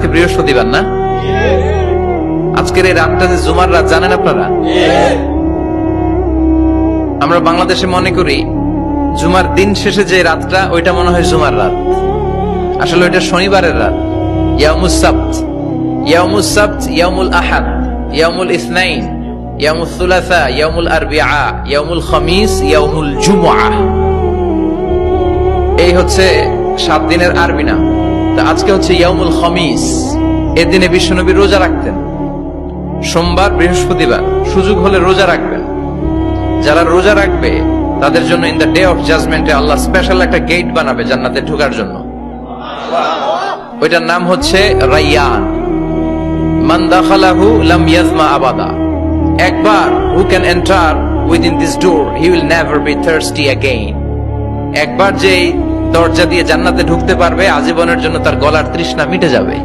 আজকে বৃহস্পতিবার না? আজকের এই রাতটা যে জুমার রাত জানেন আপনারা? আমরা বাংলাদেশে মনে করি জুমার দিন শেষে যে রাতটা ওইটা মনে হয় জুমার রাত, আসলে ওইটা শনিবারের রাত। ইয়াউমুস সাবত, ইয়াউমুস সাবত, ইয়াউমুল আহাদ, ইয়াউমুল ইসনাইন, ইয়াউমুল সুলাসা, ইয়াউমুল আরবিআ, ইয়াউমুল খামিস, ইয়াউমুল জুমআ। এই হচ্ছে 7 দিনের আরবি নাম। তা আজকে হচ্ছে ইয়াউমুল খামিস। এর দিনে বিশ্বনবী রোজা রাখতেন। সোমবার, বৃহস্পতিবার সুযোগ হলে রোজা রাখবেন। যারা রোজা রাখবে তাদের জন্য ইন দ্য ডে অফ জাজমেন্টে আল্লাহ স্পেশাল একটা গেট বানাবে জান্নাতে ঢোকার জন্য। ওইটার নাম হচ্ছে রাইয়ান। মান দাখালাহু লাম ইয়াজমা আবাদা। একবার who can enter within this door he will never be thirsty again. একবার যে দরজা দিয়ে জান্নাতে ঢুকতে পারবে আজীবনের জন্য তার গলার তৃষ্ণা মিটে যাবে।